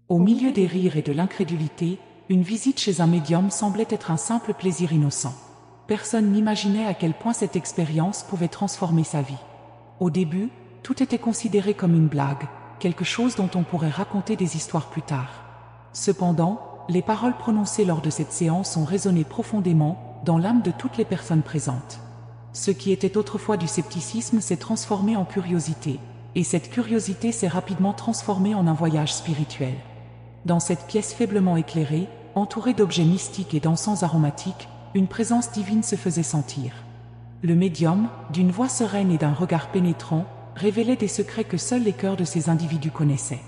Au milieu des rires et de l'incrédulité, une visite chez un médium semblait être un simple plaisir innocent. Personne n'imaginait à quel point cette expérience pouvait transformer sa vie. Au début, tout était considéré comme une blague, quelque chose dont on pourrait raconter des histoires plus tard. Cependant, les paroles prononcées lors de cette séance ont résonné profondément dans l'âme de toutes les personnes présentes. Ce qui était autrefois du scepticisme s'est transformé en curiosité, et cette curiosité s'est rapidement transformée en un voyage spirituel. Dans cette pièce faiblement éclairée, entourée d'objets mystiques et d'encens aromatiques, une présence divine se faisait sentir. Le médium, d'une voix sereine et d'un regard pénétrant, révélait des secrets que seuls les cœurs de ces individus connaissaient.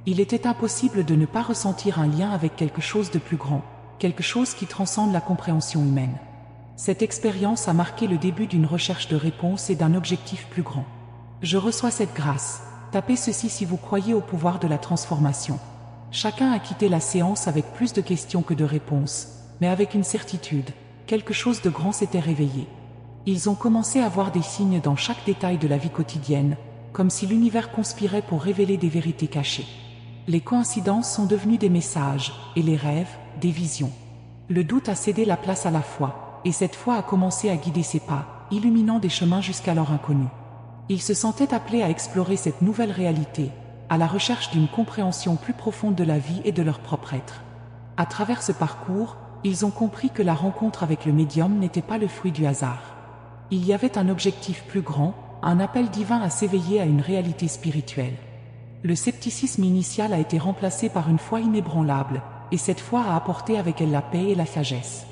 Il était impossible de ne pas ressentir un lien avec quelque chose de plus grand, quelque chose qui transcende la compréhension humaine. Cette expérience a marqué le début d'une recherche de réponses et d'un objectif plus grand. Je reçois cette grâce. Tapez ceci si vous croyez au pouvoir de la transformation. Chacun a quitté la séance avec plus de questions que de réponses, mais avec une certitude, quelque chose de grand s'était réveillé. Ils ont commencé à voir des signes dans chaque détail de la vie quotidienne, comme si l'univers conspirait pour révéler des vérités cachées. Les coïncidences sont devenues des messages, et les rêves, des visions. Le doute a cédé la place à la foi, et cette foi a commencé à guider ses pas, illuminant des chemins jusqu'alors inconnus. Ils se sentaient appelés à explorer cette nouvelle réalité, à la recherche d'une compréhension plus profonde de la vie et de leur propre être. À travers ce parcours, ils ont compris que la rencontre avec le médium n'était pas le fruit du hasard. Il y avait un objectif plus grand, un appel divin à s'éveiller à une réalité spirituelle. Le scepticisme initial a été remplacé par une foi inébranlable, et cette foi a apporté avec elle la paix et la sagesse.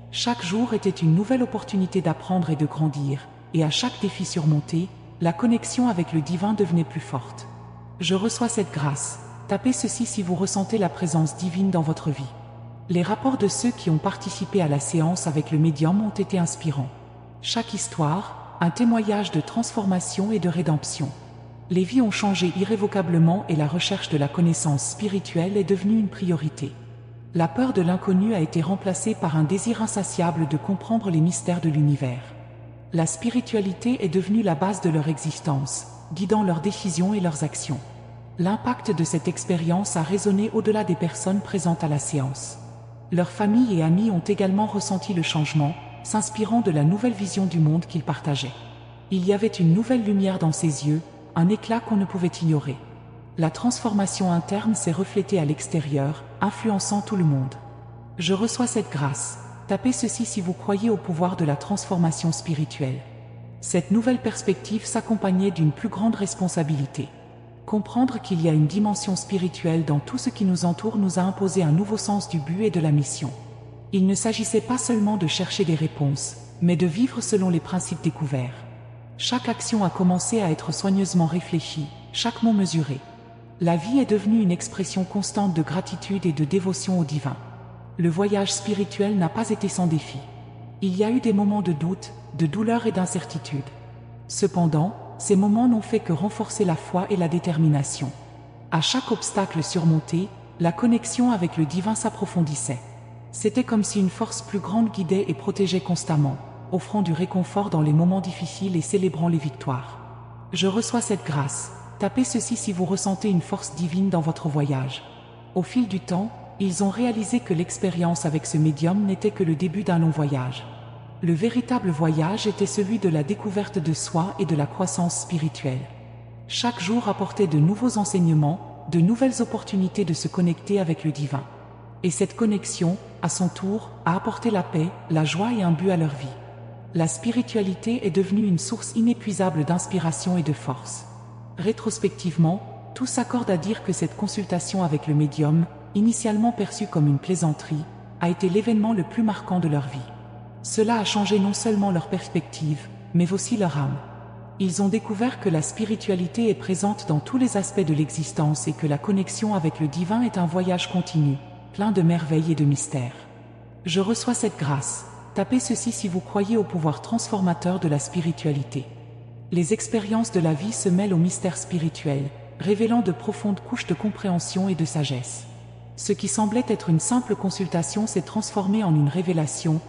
Chaque jour était une nouvelle opportunité d'apprendre et de grandir, et à chaque défi surmonté, la connexion avec le divin devenait plus forte. Je reçois cette grâce. Tapez ceci si vous ressentez la présence divine dans votre vie. Les rapports de ceux qui ont participé à la séance avec le médium ont été inspirants. Chaque histoire, un témoignage de transformation et de rédemption. Les vies ont changé irrévocablement et la recherche de la connaissance spirituelle est devenue une priorité. La peur de l'inconnu a été remplacée par un désir insatiable de comprendre les mystères de l'univers. La spiritualité est devenue la base de leur existence, guidant leurs décisions et leurs actions. L'impact de cette expérience a résonné au-delà des personnes présentes à la séance. Leurs familles et amis ont également ressenti le changement, s'inspirant de la nouvelle vision du monde qu'ils partageaient. Il y avait une nouvelle lumière dans ses yeux, un éclat qu'on ne pouvait ignorer. La transformation interne s'est reflétée à l'extérieur, influençant tout le monde. Je reçois cette grâce. Tapez ceci si vous croyez au pouvoir de la transformation spirituelle. Cette nouvelle perspective s'accompagnait d'une plus grande responsabilité. Comprendre qu'il y a une dimension spirituelle dans tout ce qui nous entoure nous a imposé un nouveau sens du but et de la mission. Il ne s'agissait pas seulement de chercher des réponses, mais de vivre selon les principes découverts. Chaque action a commencé à être soigneusement réfléchie, chaque mot mesuré. La vie est devenue une expression constante de gratitude et de dévotion au divin. Le voyage spirituel n'a pas été sans défi. Il y a eu des moments de doute, de douleur et d'incertitude. Cependant, ces moments n'ont fait que renforcer la foi et la détermination. À chaque obstacle surmonté, la connexion avec le divin s'approfondissait. C'était comme si une force plus grande guidait et protégeait constamment, offrant du réconfort dans les moments difficiles et célébrant les victoires. Je reçois cette grâce. Tapez ceci si vous ressentez une force divine dans votre voyage. Au fil du temps, ils ont réalisé que l'expérience avec ce médium n'était que le début d'un long voyage. Le véritable voyage était celui de la découverte de soi et de la croissance spirituelle. Chaque jour apportait de nouveaux enseignements, de nouvelles opportunités de se connecter avec le divin. Et cette connexion, à son tour, a apporté la paix, la joie et un but à leur vie. La spiritualité est devenue une source inépuisable d'inspiration et de force. Rétrospectivement, tout s'accorde à dire que cette consultation avec le médium, initialement perçue comme une plaisanterie, a été l'événement le plus marquant de leur vie. Cela a changé non seulement leur perspective, mais aussi leur âme. Ils ont découvert que la spiritualité est présente dans tous les aspects de l'existence et que la connexion avec le divin est un voyage continu, plein de merveilles et de mystères. Je reçois cette grâce. Tapez ceci si vous croyez au pouvoir transformateur de la spiritualité. Les expériences de la vie se mêlent aux mystères spirituels, révélant de profondes couches de compréhension et de sagesse. Ce qui semblait être une simple consultation s'est transformé en une révélation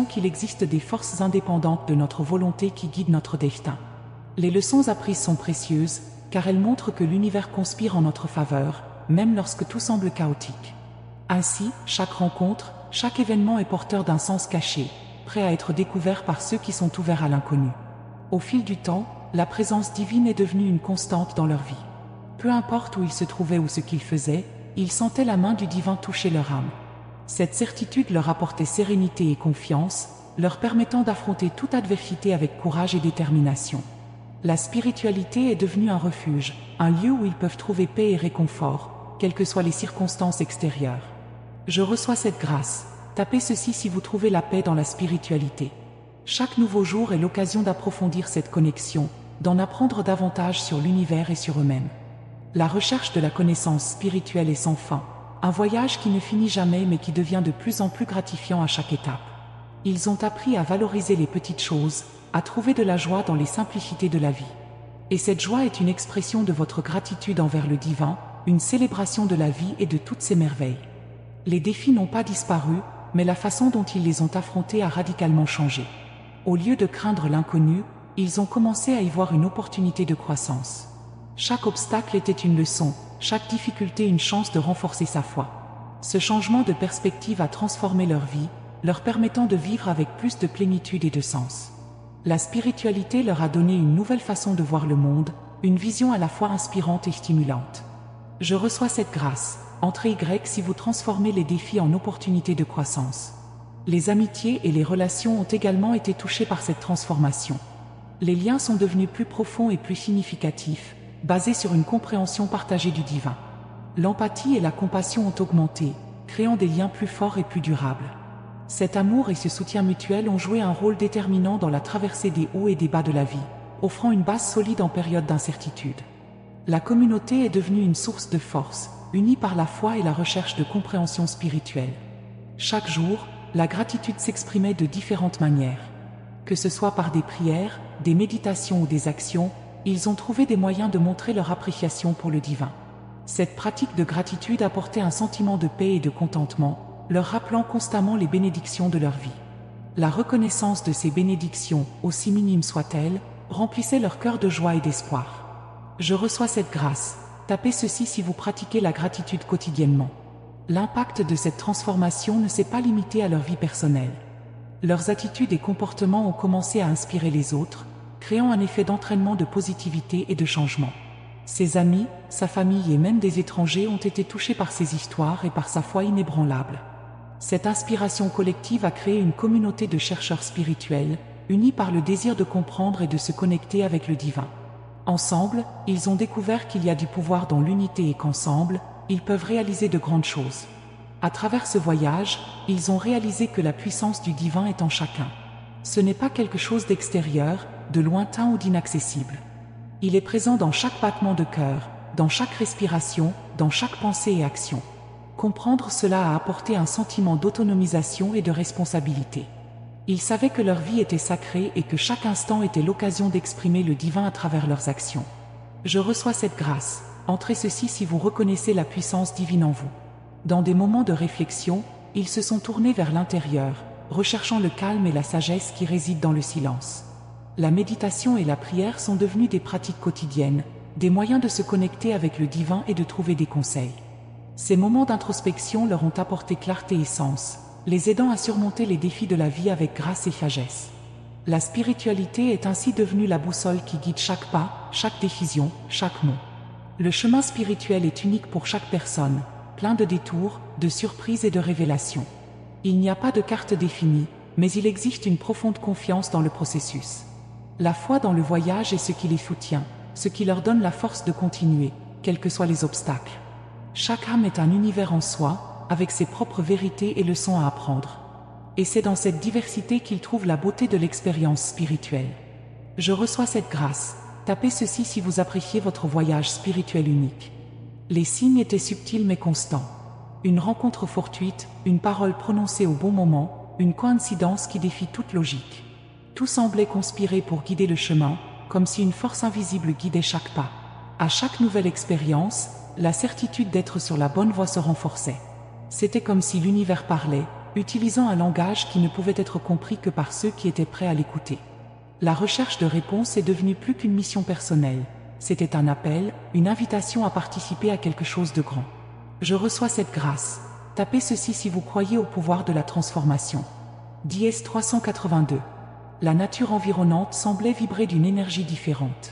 qu'il existe des forces indépendantes de notre volonté qui guident notre destin. Les leçons apprises sont précieuses, car elles montrent que l'univers conspire en notre faveur, même lorsque tout semble chaotique. Ainsi, chaque rencontre, chaque événement est porteur d'un sens caché, prêt à être découvert par ceux qui sont ouverts à l'inconnu. Au fil du temps, la présence divine est devenue une constante dans leur vie. Peu importe où ils se trouvaient ou ce qu'ils faisaient, ils sentaient la main du divin toucher leur âme. Cette certitude leur apportait sérénité et confiance, leur permettant d'affronter toute adversité avec courage et détermination. La spiritualité est devenue un refuge, un lieu où ils peuvent trouver paix et réconfort, quelles que soient les circonstances extérieures. Je reçois cette grâce. Tapez ceci si vous trouvez la paix dans la spiritualité. Chaque nouveau jour est l'occasion d'approfondir cette connexion, d'en apprendre davantage sur l'univers et sur eux-mêmes. La recherche de la connaissance spirituelle est sans fin, un voyage qui ne finit jamais mais qui devient de plus en plus gratifiant à chaque étape. Ils ont appris à valoriser les petites choses, à trouver de la joie dans les simplicités de la vie. Et cette joie est une expression de votre gratitude envers le divin, une célébration de la vie et de toutes ses merveilles. Les défis n'ont pas disparu, mais la façon dont ils les ont affrontés a radicalement changé. Au lieu de craindre l'inconnu, ils ont commencé à y voir une opportunité de croissance. Chaque obstacle était une leçon, chaque difficulté une chance de renforcer sa foi. Ce changement de perspective a transformé leur vie, leur permettant de vivre avec plus de plénitude et de sens. La spiritualité leur a donné une nouvelle façon de voir le monde, une vision à la fois inspirante et stimulante. Je reçois cette grâce. Entrez Y si vous transformez les défis en opportunités de croissance. Les amitiés et les relations ont également été touchées par cette transformation. Les liens sont devenus plus profonds et plus significatifs, basés sur une compréhension partagée du divin. L'empathie et la compassion ont augmenté, créant des liens plus forts et plus durables. Cet amour et ce soutien mutuel ont joué un rôle déterminant dans la traversée des hauts et des bas de la vie, offrant une base solide en période d'incertitude. La communauté est devenue une source de force, unie par la foi et la recherche de compréhension spirituelle. Chaque jour, la gratitude s'exprimait de différentes manières. Que ce soit par des prières, des méditations ou des actions, ils ont trouvé des moyens de montrer leur appréciation pour le divin. Cette pratique de gratitude apportait un sentiment de paix et de contentement, leur rappelant constamment les bénédictions de leur vie. La reconnaissance de ces bénédictions, aussi minimes soient-elles, remplissait leur cœur de joie et d'espoir. Je reçois cette grâce. Tapez ceci si vous pratiquez la gratitude quotidiennement. L'impact de cette transformation ne s'est pas limité à leur vie personnelle. Leurs attitudes et comportements ont commencé à inspirer les autres, créant un effet d'entraînement de positivité et de changement. Ses amis, sa famille et même des étrangers ont été touchés par ses histoires et par sa foi inébranlable. Cette inspiration collective a créé une communauté de chercheurs spirituels, unis par le désir de comprendre et de se connecter avec le divin. Ensemble, ils ont découvert qu'il y a du pouvoir dans l'unité et qu'ensemble, ils peuvent réaliser de grandes choses. À travers ce voyage, ils ont réalisé que la puissance du divin est en chacun. Ce n'est pas quelque chose d'extérieur, de lointain ou d'inaccessible. Il est présent dans chaque battement de cœur, dans chaque respiration, dans chaque pensée et action. Comprendre cela a apporté un sentiment d'autonomisation et de responsabilité. Ils savaient que leur vie était sacrée et que chaque instant était l'occasion d'exprimer le divin à travers leurs actions. Je reçois cette grâce. Entrez ceci si vous reconnaissez la puissance divine en vous. Dans des moments de réflexion, ils se sont tournés vers l'intérieur, recherchant le calme et la sagesse qui résident dans le silence. La méditation et la prière sont devenues des pratiques quotidiennes, des moyens de se connecter avec le divin et de trouver des conseils. Ces moments d'introspection leur ont apporté clarté et sens, les aidant à surmonter les défis de la vie avec grâce et sagesse. La spiritualité est ainsi devenue la boussole qui guide chaque pas, chaque décision, chaque mot. Le chemin spirituel est unique pour chaque personne, plein de détours, de surprises et de révélations. Il n'y a pas de carte définie, mais il existe une profonde confiance dans le processus. La foi dans le voyage est ce qui les soutient, ce qui leur donne la force de continuer, quels que soient les obstacles. Chaque âme est un univers en soi, avec ses propres vérités et leçons à apprendre. Et c'est dans cette diversité qu'ils trouvent la beauté de l'expérience spirituelle. Je reçois cette grâce. Tapez ceci si vous appréciez votre voyage spirituel unique. Les signes étaient subtils mais constants. Une rencontre fortuite, une parole prononcée au bon moment, une coïncidence qui défie toute logique. Tout semblait conspirer pour guider le chemin, comme si une force invisible guidait chaque pas. À chaque nouvelle expérience, la certitude d'être sur la bonne voie se renforçait. C'était comme si l'univers parlait, utilisant un langage qui ne pouvait être compris que par ceux qui étaient prêts à l'écouter. La recherche de réponses est devenue plus qu'une mission personnelle. C'était un appel, une invitation à participer à quelque chose de grand. Je reçois cette grâce. Tapez ceci si vous croyez au pouvoir de la transformation. Dièse 382. La nature environnante semblait vibrer d'une énergie différente.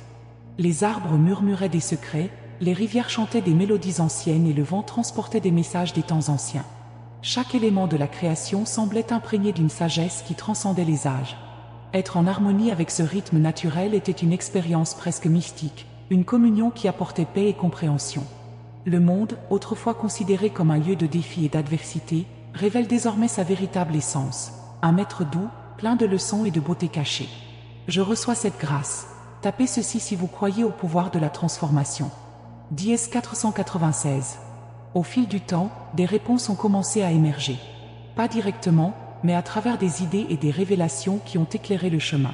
Les arbres murmuraient des secrets, les rivières chantaient des mélodies anciennes et le vent transportait des messages des temps anciens. Chaque élément de la création semblait imprégné d'une sagesse qui transcendait les âges. Être en harmonie avec ce rythme naturel était une expérience presque mystique, une communion qui apportait paix et compréhension. Le monde, autrefois considéré comme un lieu de défi et d'adversité, révèle désormais sa véritable essence, un maître doux, plein de leçons et de beauté cachée. Je reçois cette grâce. Tapez ceci si vous croyez au pouvoir de la transformation. Dièse 496. Au fil du temps, des réponses ont commencé à émerger. Pas directement, mais à travers des idées et des révélations qui ont éclairé le chemin.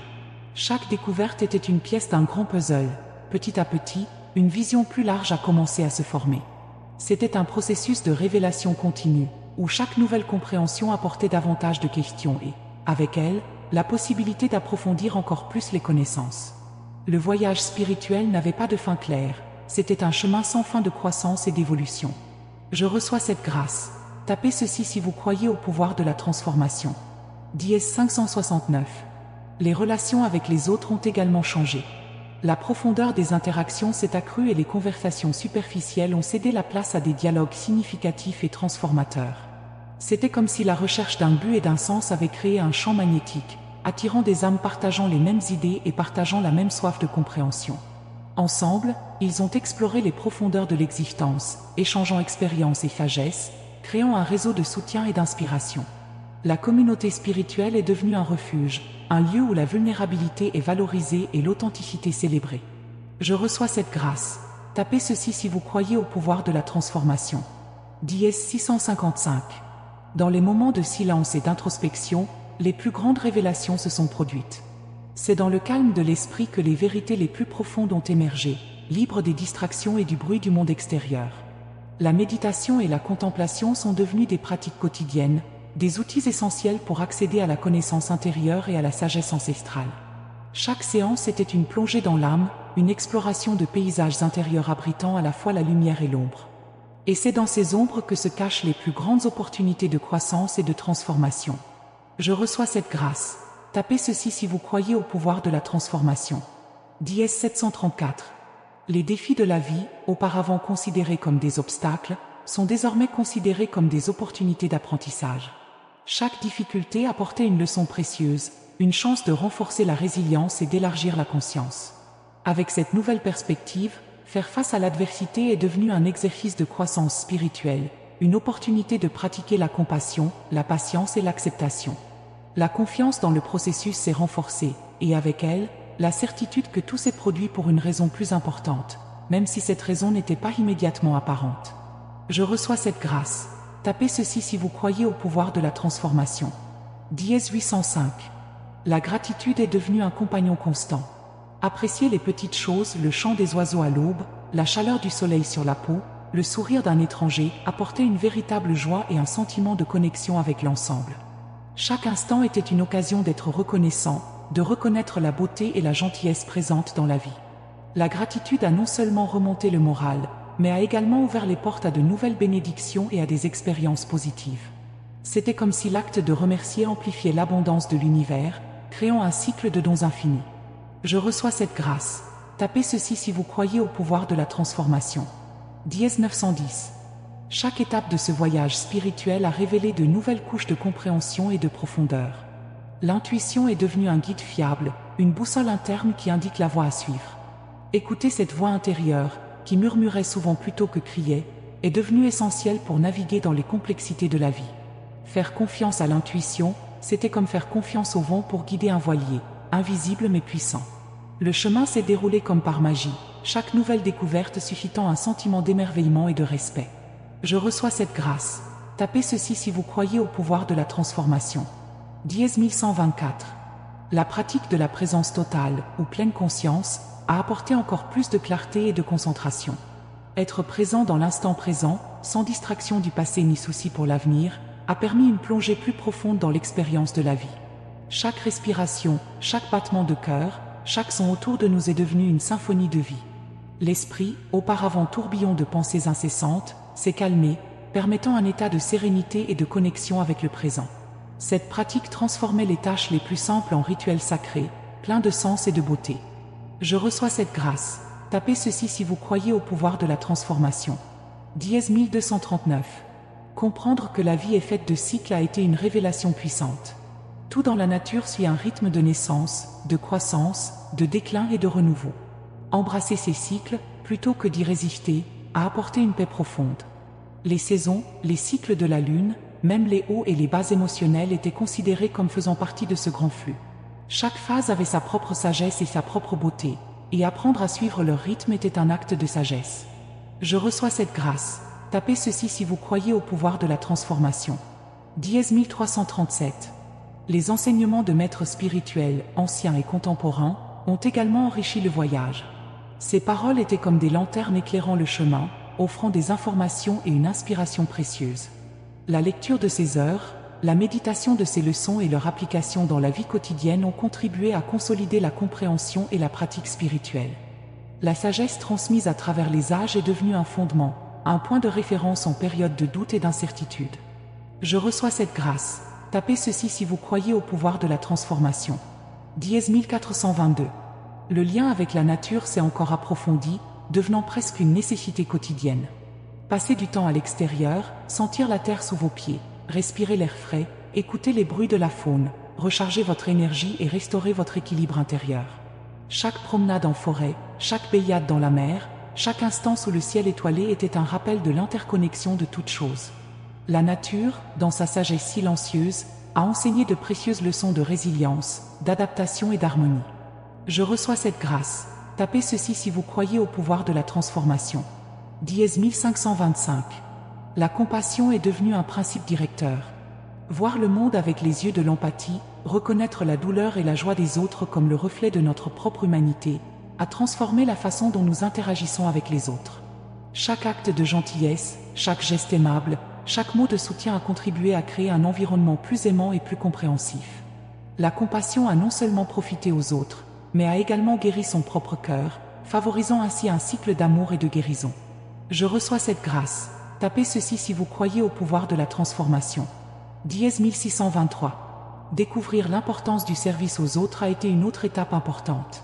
Chaque découverte était une pièce d'un grand puzzle. Petit à petit, une vision plus large a commencé à se former. C'était un processus de révélation continue, où chaque nouvelle compréhension apportait davantage de questions et, avec elle, la possibilité d'approfondir encore plus les connaissances. Le voyage spirituel n'avait pas de fin claire, c'était un chemin sans fin de croissance et d'évolution. Je reçois cette grâce. Tapez ceci si vous croyez au pouvoir de la transformation. Dièse 569. Les relations avec les autres ont également changé. La profondeur des interactions s'est accrue et les conversations superficielles ont cédé la place à des dialogues significatifs et transformateurs. C'était comme si la recherche d'un but et d'un sens avait créé un champ magnétique, attirant des âmes partageant les mêmes idées et partageant la même soif de compréhension. Ensemble, ils ont exploré les profondeurs de l'existence, échangeant expériences et sagesse, créant un réseau de soutien et d'inspiration. La communauté spirituelle est devenue un refuge, un lieu où la vulnérabilité est valorisée et l'authenticité célébrée. Je reçois cette grâce. Tapez ceci si vous croyez au pouvoir de la transformation. Dièse 655. Dans les moments de silence et d'introspection, les plus grandes révélations se sont produites. C'est dans le calme de l'esprit que les vérités les plus profondes ont émergé, libres des distractions et du bruit du monde extérieur. La méditation et la contemplation sont devenues des pratiques quotidiennes, des outils essentiels pour accéder à la connaissance intérieure et à la sagesse ancestrale. Chaque séance était une plongée dans l'âme, une exploration de paysages intérieurs abritant à la fois la lumière et l'ombre. Et c'est dans ces ombres que se cachent les plus grandes opportunités de croissance et de transformation. Je reçois cette grâce. Tapez ceci si vous croyez au pouvoir de la transformation. Dièse 734. Les défis de la vie, auparavant considérés comme des obstacles, sont désormais considérés comme des opportunités d'apprentissage. Chaque difficulté apportait une leçon précieuse, une chance de renforcer la résilience et d'élargir la conscience. Avec cette nouvelle perspective, faire face à l'adversité est devenu un exercice de croissance spirituelle, une opportunité de pratiquer la compassion, la patience et l'acceptation. La confiance dans le processus s'est renforcée, et avec elle, la certitude que tout s'est produit pour une raison plus importante, même si cette raison n'était pas immédiatement apparente. Je reçois cette grâce. Tapez ceci si vous croyez au pouvoir de la transformation. Dièse 805. La gratitude est devenue un compagnon constant. Apprécier les petites choses, le chant des oiseaux à l'aube, la chaleur du soleil sur la peau, le sourire d'un étranger, apportait une véritable joie et un sentiment de connexion avec l'ensemble. Chaque instant était une occasion d'être reconnaissant, de reconnaître la beauté et la gentillesse présentes dans la vie. La gratitude a non seulement remonté le moral, mais a également ouvert les portes à de nouvelles bénédictions et à des expériences positives. C'était comme si l'acte de remercier amplifiait l'abondance de l'univers, créant un cycle de dons infinis. Je reçois cette grâce. Tapez ceci si vous croyez au pouvoir de la transformation. Dièse 910. Chaque étape de ce voyage spirituel a révélé de nouvelles couches de compréhension et de profondeur. L'intuition est devenue un guide fiable, une boussole interne qui indique la voie à suivre. Écouter cette voix intérieure, qui murmurait souvent plutôt que criait, est devenue essentielle pour naviguer dans les complexités de la vie. Faire confiance à l'intuition, c'était comme faire confiance au vent pour guider un voilier, invisible mais puissant. Le chemin s'est déroulé comme par magie, chaque nouvelle découverte suscitant un sentiment d'émerveillement et de respect. Je reçois cette grâce. Tapez ceci si vous croyez au pouvoir de la transformation. Dièse 1124. La pratique de la présence totale, ou pleine conscience, a apporté encore plus de clarté et de concentration. Être présent dans l'instant présent, sans distraction du passé ni souci pour l'avenir, a permis une plongée plus profonde dans l'expérience de la vie. Chaque respiration, chaque battement de cœur, chaque son autour de nous est devenu une symphonie de vie. L'esprit, auparavant tourbillon de pensées incessantes, s'est calmé, permettant un état de sérénité et de connexion avec le présent. Cette pratique transformait les tâches les plus simples en rituels sacrés, pleins de sens et de beauté. Je reçois cette grâce. Tapez ceci si vous croyez au pouvoir de la transformation. Dièse 1239. Comprendre que la vie est faite de cycles a été une révélation puissante. Tout dans la nature suit un rythme de naissance, de croissance, de déclin et de renouveau. Embrasser ces cycles, plutôt que d'y résister, a apporté une paix profonde. Les saisons, les cycles de la lune, même les hauts et les bas émotionnels étaient considérés comme faisant partie de ce grand flux. Chaque phase avait sa propre sagesse et sa propre beauté, et apprendre à suivre leur rythme était un acte de sagesse. Je reçois cette grâce. Tapez ceci si vous croyez au pouvoir de la transformation. Dièse 1337. Les enseignements de maîtres spirituels, anciens et contemporains, ont également enrichi le voyage. Ces paroles étaient comme des lanternes éclairant le chemin, offrant des informations et une inspiration précieuse. La lecture de ces heures, la méditation de ces leçons et leur application dans la vie quotidienne ont contribué à consolider la compréhension et la pratique spirituelle. La sagesse transmise à travers les âges est devenue un fondement, un point de référence en période de doute et d'incertitude. Je reçois cette grâce. Tapez ceci si vous croyez au pouvoir de la transformation. Dièse 1422. Le lien avec la nature s'est encore approfondi, devenant presque une nécessité quotidienne. Passez du temps à l'extérieur, sentir la terre sous vos pieds, respirer l'air frais, écouter les bruits de la faune, recharger votre énergie et restaurer votre équilibre intérieur. Chaque promenade en forêt, chaque baignade dans la mer, chaque instant sous le ciel étoilé était un rappel de l'interconnexion de toutes choses. La nature, dans sa sagesse silencieuse, a enseigné de précieuses leçons de résilience, d'adaptation et d'harmonie. Je reçois cette grâce. Tapez ceci si vous croyez au pouvoir de la transformation. Dièse 1525. La compassion est devenue un principe directeur. Voir le monde avec les yeux de l'empathie, reconnaître la douleur et la joie des autres comme le reflet de notre propre humanité, a transformé la façon dont nous interagissons avec les autres. Chaque acte de gentillesse, chaque geste aimable, chaque mot de soutien a contribué à créer un environnement plus aimant et plus compréhensif. La compassion a non seulement profité aux autres, mais a également guéri son propre cœur, favorisant ainsi un cycle d'amour et de guérison. Je reçois cette grâce. Tapez ceci si vous croyez au pouvoir de la transformation. Dièse 1623. Découvrir l'importance du service aux autres a été une autre étape importante.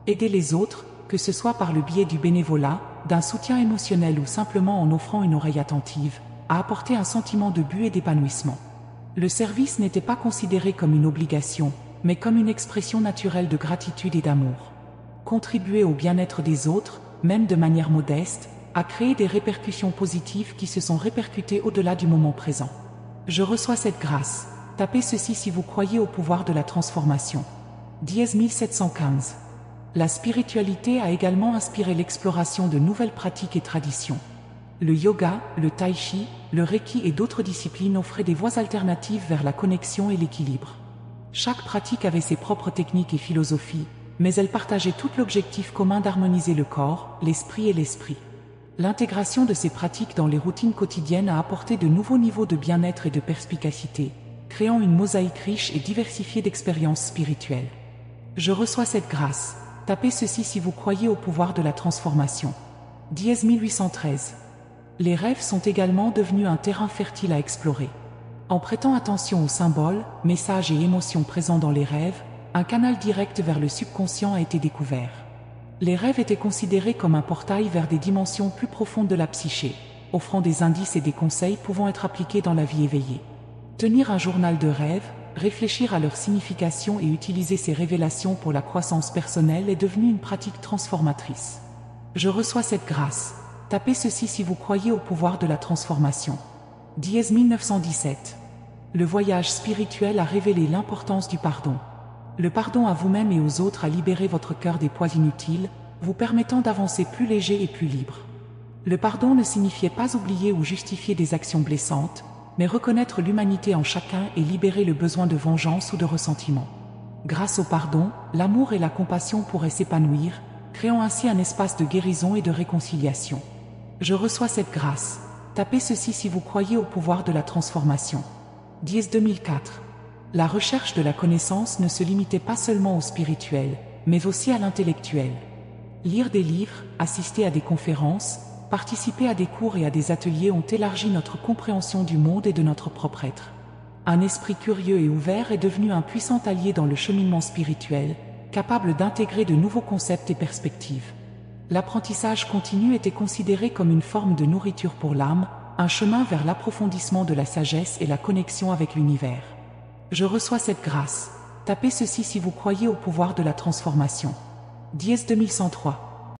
Aider les autres, que ce soit par le biais du bénévolat, d'un soutien émotionnel ou simplement en offrant une oreille attentive, a apporté un sentiment de but et d'épanouissement. Le service n'était pas considéré comme une obligation, mais comme une expression naturelle de gratitude et d'amour. Contribuer au bien-être des autres, même de manière modeste, a créé des répercussions positives qui se sont répercutées au-delà du moment présent. Je reçois cette grâce. Tapez ceci si vous croyez au pouvoir de la transformation. Dièse 1715. La spiritualité a également inspiré l'exploration de nouvelles pratiques et traditions. Le yoga, le tai chi, le reiki et d'autres disciplines offraient des voies alternatives vers la connexion et l'équilibre. Chaque pratique avait ses propres techniques et philosophies, mais elles partageaient tout l'objectif commun d'harmoniser le corps, l'esprit et l'esprit. L'intégration de ces pratiques dans les routines quotidiennes a apporté de nouveaux niveaux de bien-être et de perspicacité, créant une mosaïque riche et diversifiée d'expériences spirituelles. Je reçois cette grâce. Tapez ceci si vous croyez au pouvoir de la transformation. Dièse 1813. Les rêves sont également devenus un terrain fertile à explorer. En prêtant attention aux symboles, messages et émotions présents dans les rêves, un canal direct vers le subconscient a été découvert. Les rêves étaient considérés comme un portail vers des dimensions plus profondes de la psyché, offrant des indices et des conseils pouvant être appliqués dans la vie éveillée. Tenir un journal de rêves, réfléchir à leur signification et utiliser ces révélations pour la croissance personnelle est devenu une pratique transformatrice. Je reçois cette grâce. Tapez ceci si vous croyez au pouvoir de la transformation. Dièse 1917. Le voyage spirituel a révélé l'importance du pardon. Le pardon à vous-même et aux autres a libéré votre cœur des poids inutiles, vous permettant d'avancer plus léger et plus libre. Le pardon ne signifiait pas oublier ou justifier des actions blessantes, mais reconnaître l'humanité en chacun et libérer le besoin de vengeance ou de ressentiment. Grâce au pardon, l'amour et la compassion pourraient s'épanouir, créant ainsi un espace de guérison et de réconciliation. Je reçois cette grâce. Tapez ceci si vous croyez au pouvoir de la transformation. Dièse 2004. La recherche de la connaissance ne se limitait pas seulement au spirituel, mais aussi à l'intellectuel. Lire des livres, assister à des conférences, participer à des cours et à des ateliers ont élargi notre compréhension du monde et de notre propre être. Un esprit curieux et ouvert est devenu un puissant allié dans le cheminement spirituel, capable d'intégrer de nouveaux concepts et perspectives. L'apprentissage continu était considéré comme une forme de nourriture pour l'âme, un chemin vers l'approfondissement de la sagesse et la connexion avec l'univers. Je reçois cette grâce. Tapez ceci si vous croyez au pouvoir de la transformation. Dièse 2103.